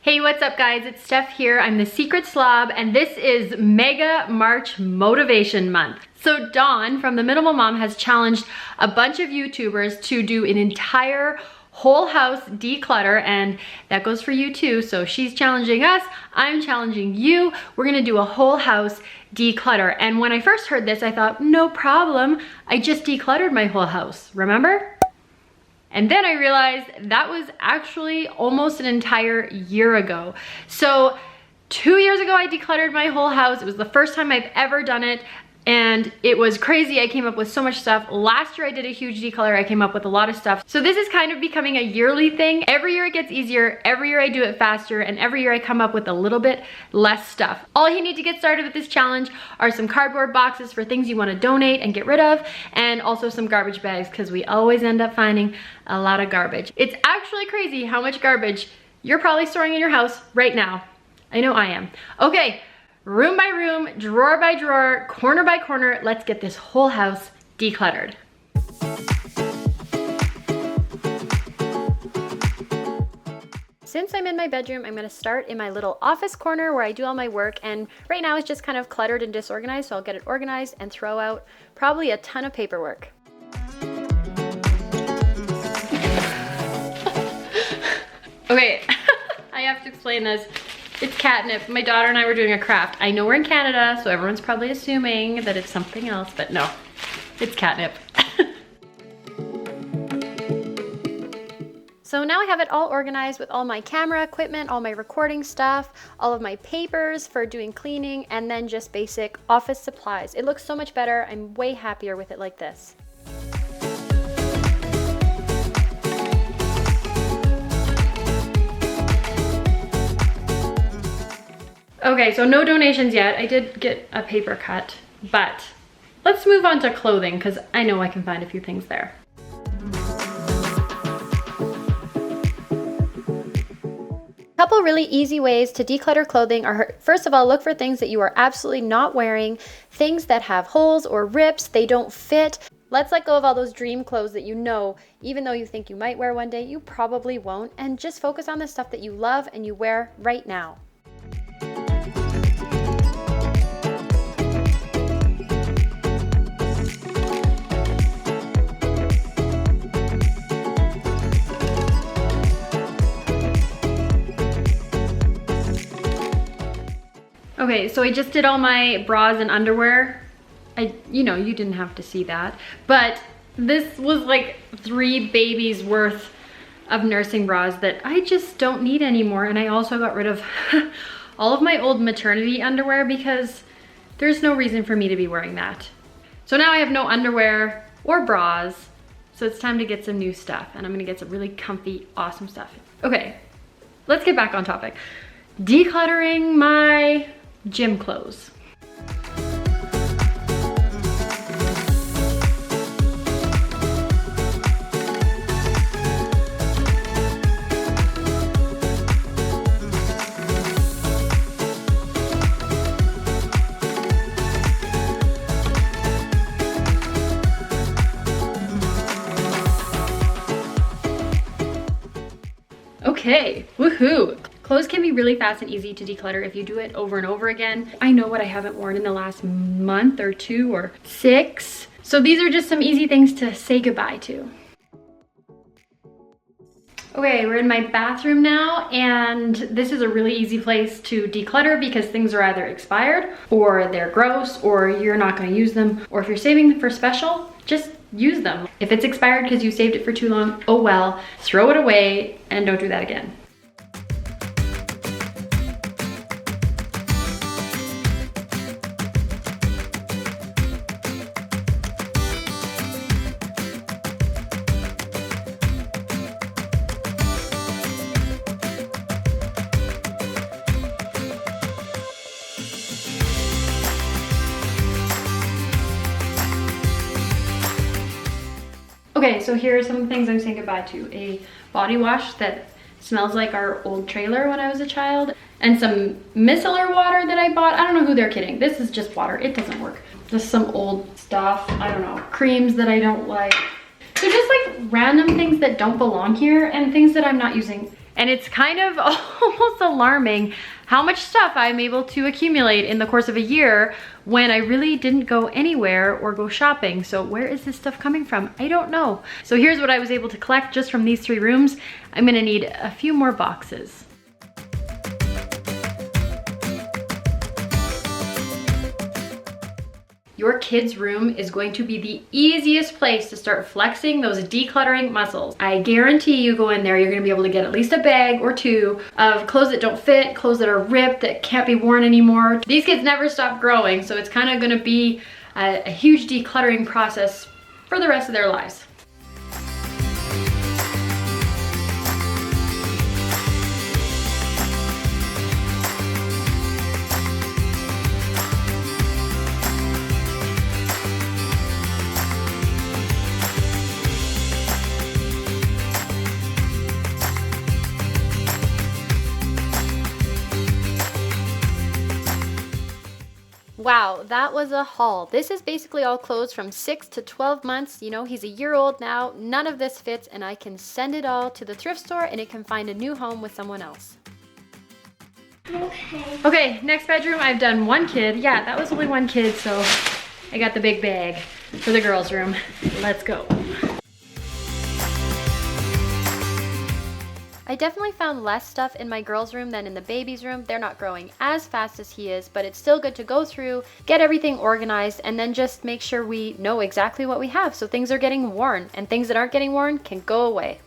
Hey, what's up guys? It's Steph here. I'm the Secret Slob and this is Mega March Motivation Month. So Dawn from The Minimal Mom has challenged a bunch of YouTubers to do an entire whole house declutter, and that goes for you too. So she's challenging us, I'm challenging you. We're gonna do a whole house declutter. And when I first heard this, I thought, no problem. I just decluttered my whole house, remember? And then I realized that was actually almost an entire year ago. So 2 years ago, I decluttered my whole house. It was the first time I've ever done it. And it was crazy. I came up with so much stuff. Last year I did a huge declutter. I came up with a lot of stuff. So this is kind of becoming a yearly thing. Every year it gets easier. Every year I do it faster. And every year I come up with a little bit less stuff. All you need to get started with this challenge are some cardboard boxes for things you want to donate and get rid of. And also some garbage bags because we always end up finding a lot of garbage. It's actually crazy how much garbage you're probably storing in your house right now. I know I am. Okay. Room by room, drawer by drawer, corner by corner, let's get this whole house decluttered. Since I'm in my bedroom, I'm gonna start in my little office corner where I do all my work, and right now it's just kind of cluttered and disorganized, so I'll get it organized and throw out probably a ton of paperwork. Okay, I have to explain this. It's catnip. My daughter and I were doing a craft. I know we're in Canada, so everyone's probably assuming that it's something else, but no, it's catnip. So now I have it all organized with all my camera equipment, all my recording stuff, all of my papers for doing cleaning, and then just basic office supplies. It looks so much better. I'm way happier with it like this. Okay, so no donations yet. I did get a paper cut, but let's move on to clothing because I know I can find a few things there. A couple really easy ways to declutter clothing are, first of all, look for things that you are absolutely not wearing, things that have holes or rips, they don't fit. Let's let go of all those dream clothes that you know, even though you think you might wear one day, you probably won't, and just focus on the stuff that you love and you wear right now. Okay, so I just did all my bras and underwear. You know, you didn't have to see that, but this was like 3 babies worth of nursing bras that I just don't need anymore. And I also got rid of all of my old maternity underwear because there's no reason for me to be wearing that. So now I have no underwear or bras, so it's time to get some new stuff, and I'm gonna get some really comfy, awesome stuff. Okay, let's get back on topic. Decluttering my gym clothes. Okay, woohoo! Clothes can be really fast and easy to declutter if you do it over and over again. I know what I haven't worn in the last month or 2 or 6. So these are just some easy things to say goodbye to. Okay, we're in my bathroom now, and this is a really easy place to declutter because things are either expired or they're gross or you're not gonna use them, or if you're saving them for special, just use them. If it's expired because you saved it for too long, oh well, throw it away and don't do that again. Okay, so here are some of the things I'm saying goodbye to. A body wash that smells like our old trailer when I was a child, and some micellar water that I bought. I don't know who they're kidding. This is just water. It doesn't work. Just some old stuff. I don't know. Creams that I don't like. So just like random things that don't belong here and things that I'm not using And it's kind of almost alarming how much stuff I'm able to accumulate in the course of a year when I really didn't go anywhere or go shopping. So where is this stuff coming from? I don't know. So here's what I was able to collect just from these 3 rooms. I'm gonna need a few more boxes. Your kid's room is going to be the easiest place to start flexing those decluttering muscles. I guarantee you go in there, you're gonna be able to get at least a bag or 2 of clothes that don't fit, clothes that are ripped, that can't be worn anymore. These kids never stop growing, so it's kind of gonna be a huge decluttering process for the rest of their lives. Wow, that was a haul. This is basically all clothes from 6 to 12 months. You know, he's a year old now. None of this fits, and I can send it all to the thrift store and it can find a new home with someone else. Okay, next bedroom, I've done 1 kid. Yeah, that was only 1 kid, so I got the big bag for the girls' room. Let's go. I definitely found less stuff in my girls' room than in the baby's room. They're not growing as fast as he is, but it's still good to go through, get everything organized, and then just make sure we know exactly what we have so things are getting worn, and things that aren't getting worn can go away.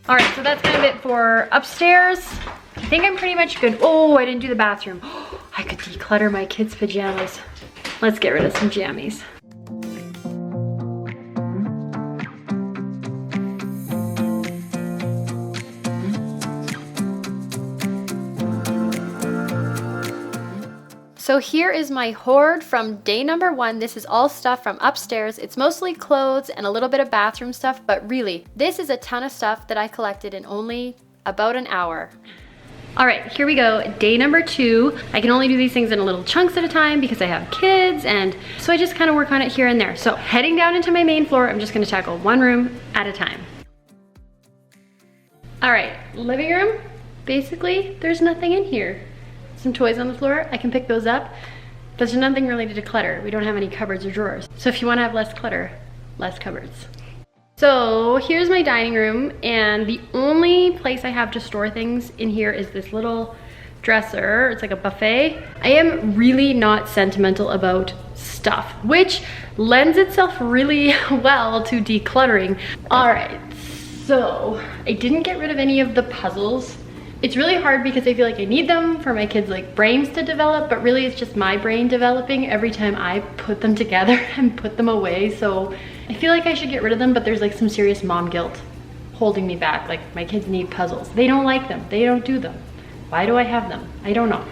All right, so that's kind of it for upstairs. I think I'm pretty much good. Oh, I didn't do the bathroom. I could declutter my kids' pajamas. Let's get rid of some jammies. So here is my hoard from day number 1. This is all stuff from upstairs. It's mostly clothes and a little bit of bathroom stuff, but really, this is a ton of stuff that I collected in only about an hour. All right, here we go, day number 2. I can only do these things in little chunks at a time because I have kids, and so I just kind of work on it here and there. So heading down into my main floor, I'm just gonna tackle 1 room at a time. All right, living room, basically, there's nothing in here. Some toys on the floor, I can pick those up, but there's nothing really to declutter. We don't have any cupboards or drawers. So if you wanna have less clutter, less cupboards. So here's my dining room, and the only place I have to store things in here is this little dresser. It's like a buffet. I am really not sentimental about stuff, which lends itself really well to decluttering. All right, so I didn't get rid of any of the puzzles. It's really hard because I feel like I need them for my kids' like brains to develop, but really it's just my brain developing every time I put them together and put them away. So I feel like I should get rid of them, but there's like some serious mom guilt holding me back. Like, my kids need puzzles. They don't like them. They don't do them. Why do I have them? I don't know.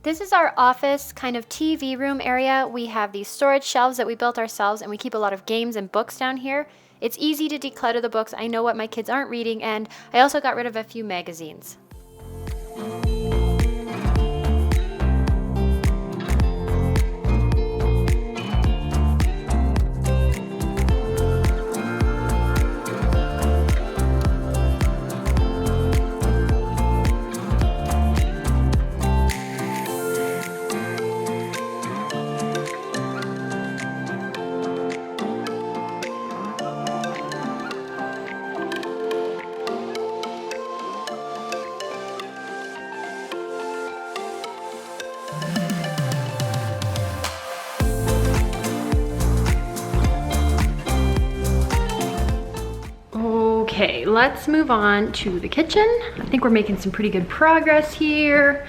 This is our office kind of TV room area. We have these storage shelves that we built ourselves, and we keep a lot of games and books down here. It's easy to declutter the books. I know what my kids aren't reading, and I also got rid of a few magazines. Okay, let's move on to the kitchen. I think we're making some pretty good progress here.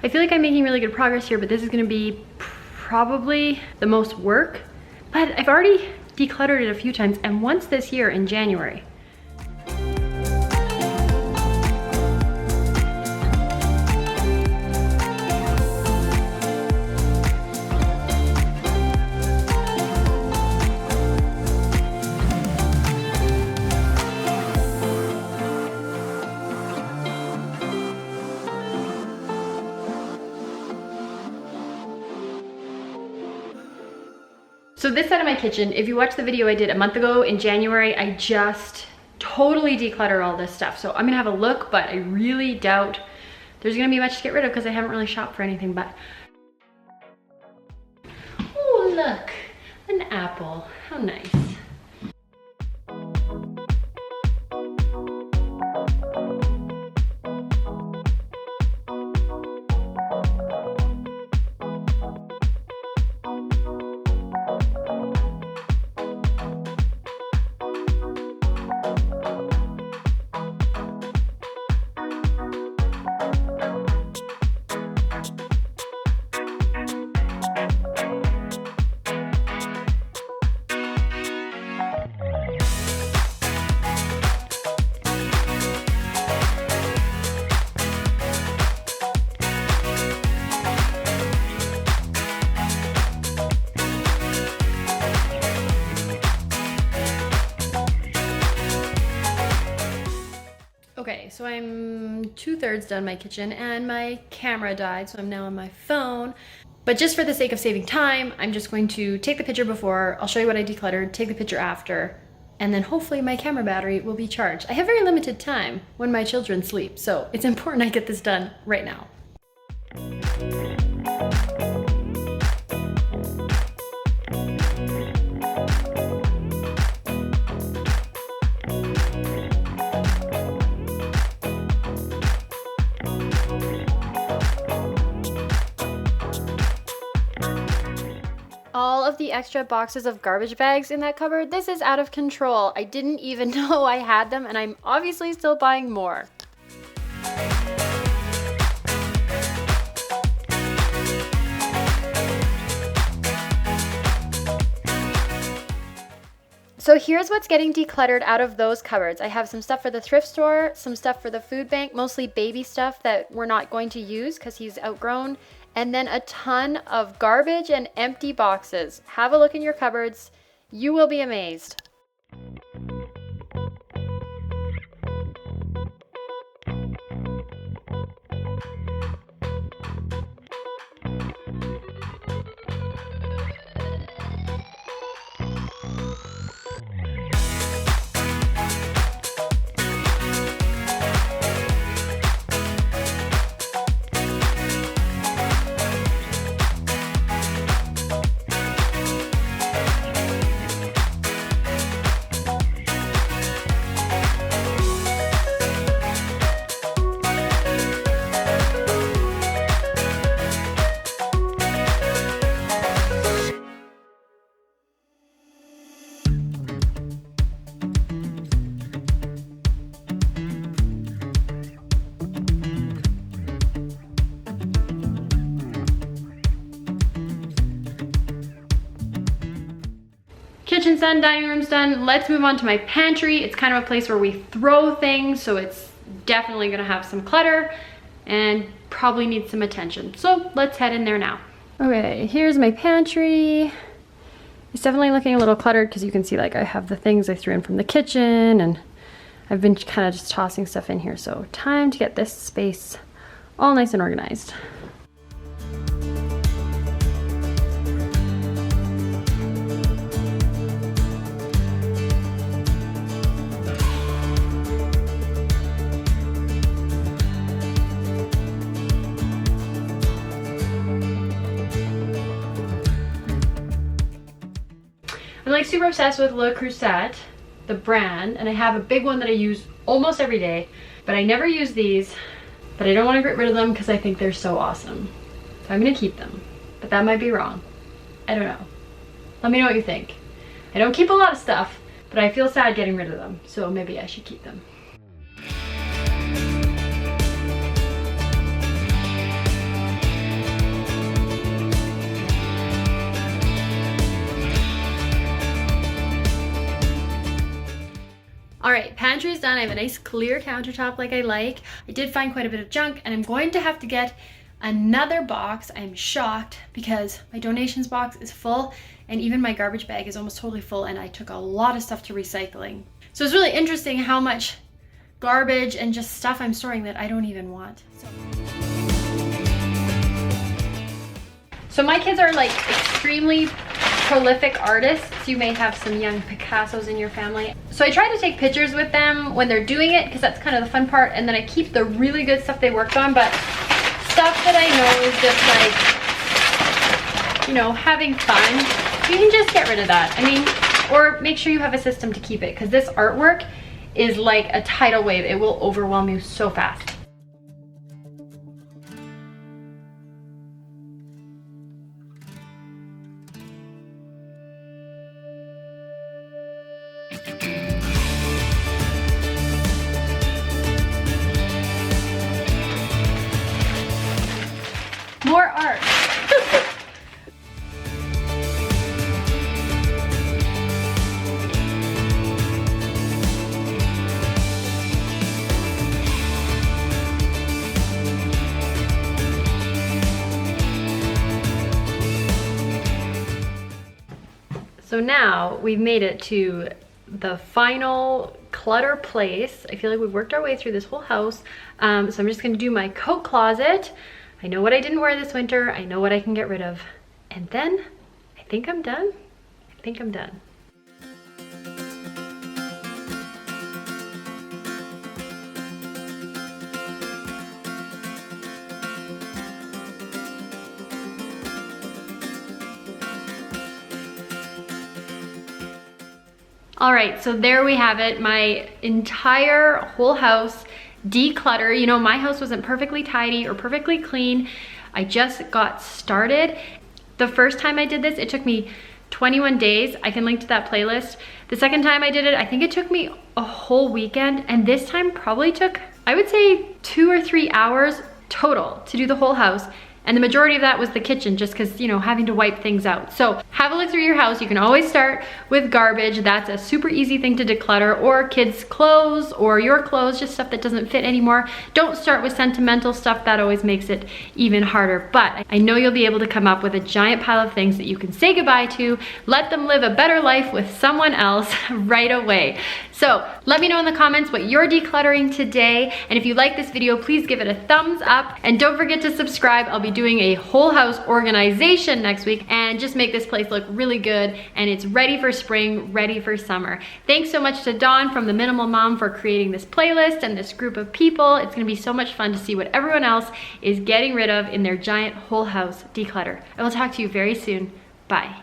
I feel like I'm making really good progress here, but this is gonna be probably the most work. But I've already decluttered it a few times, and once this year in January. So this side of my kitchen, if you watched the video I did a month ago in January, I just totally decluttered all this stuff. So I'm gonna have a look, but I really doubt there's gonna be much to get rid of because I haven't really shopped for anything, but. Oh, look, an apple, how nice. Okay, so I'm 2/3 done my kitchen and my camera died, so I'm now on my phone. But just for the sake of saving time, I'm just going to take the picture before, I'll show you what I decluttered, take the picture after, and then hopefully my camera battery will be charged. I have very limited time when my children sleep, so it's important I get this done right now. All of the extra boxes of garbage bags in that cupboard, this is out of control. I didn't even know I had them, and I'm obviously still buying more. So here's what's getting decluttered out of those cupboards. I have some stuff for the thrift store, some stuff for the food bank, mostly baby stuff that we're not going to use because he's outgrown, and then a ton of garbage and empty boxes. Have a look in your cupboards. You will be amazed. Kitchen's done, dining room's done. Let's move on to my pantry. It's kind of a place where we throw things, so it's definitely gonna have some clutter and probably needs some attention. So let's head in there now. Okay, here's my pantry. It's definitely looking a little cluttered because you can see like I have the things I threw in from the kitchen, and I've been kind of just tossing stuff in here. So time to get this space all nice and organized. I'm like super obsessed with Le Creuset, the brand, and I have a big one that I use almost every day, but I never use these, but I don't want to get rid of them because I think they're so awesome. So I'm gonna keep them, but that might be wrong. I don't know. Let me know what you think. I don't keep a lot of stuff, but I feel sad getting rid of them, so maybe I should keep them. All right, pantry's done. I have a nice clear countertop like I like. I did find quite a bit of junk, and I'm going to have to get another box. I'm shocked because my donations box is full, and even my garbage bag is almost totally full, and I took a lot of stuff to recycling. So it's really interesting how much garbage and just stuff I'm storing that I don't even want. So my kids are like extremely prolific artists. You may have some young Picassos in your family. So I try to take pictures with them when they're doing it because that's kind of the fun part, and then I keep the really good stuff they worked on, but stuff that I know is just like, you know, having fun, you can just get rid of that. I mean, or make sure you have a system to keep it, because this artwork is like a tidal wave. It will overwhelm you so fast. More art. So now we've made it to the final clutter place. I feel like we've worked our way through this whole house. So I'm just gonna do my coat closet. I know what I didn't wear this winter. I know what I can get rid of. And then I think I'm done. I think I'm done. All right, so there we have it. My entire whole house declutter. You know, my house wasn't perfectly tidy or perfectly clean. I just got started. The first time I did this, it took me 21 days. I can link to that playlist. The second time I did it, I think it took me a whole weekend. And this time probably took, I would say, 2 or 3 hours total to do the whole house. And the majority of that was the kitchen, just because, you know, having to wipe things out. So have a look through your house. You can always start with garbage. That's a super easy thing to declutter, or kids' clothes or your clothes, just stuff that doesn't fit anymore. Don't start with sentimental stuff. That always makes it even harder. But I know you'll be able to come up with a giant pile of things that you can say goodbye to, let them live a better life with someone else right away. So let me know in the comments what you're decluttering today. And if you like this video, please give it a thumbs up. And don't forget to subscribe. I'll be doing a whole house organization next week, and just make this place look really good, and it's ready for spring, ready for summer. Thanks so much to Dawn from The Minimal Mom for creating this playlist and this group of people. It's gonna be so much fun to see what everyone else is getting rid of in their giant whole house declutter. I will talk to you very soon. Bye.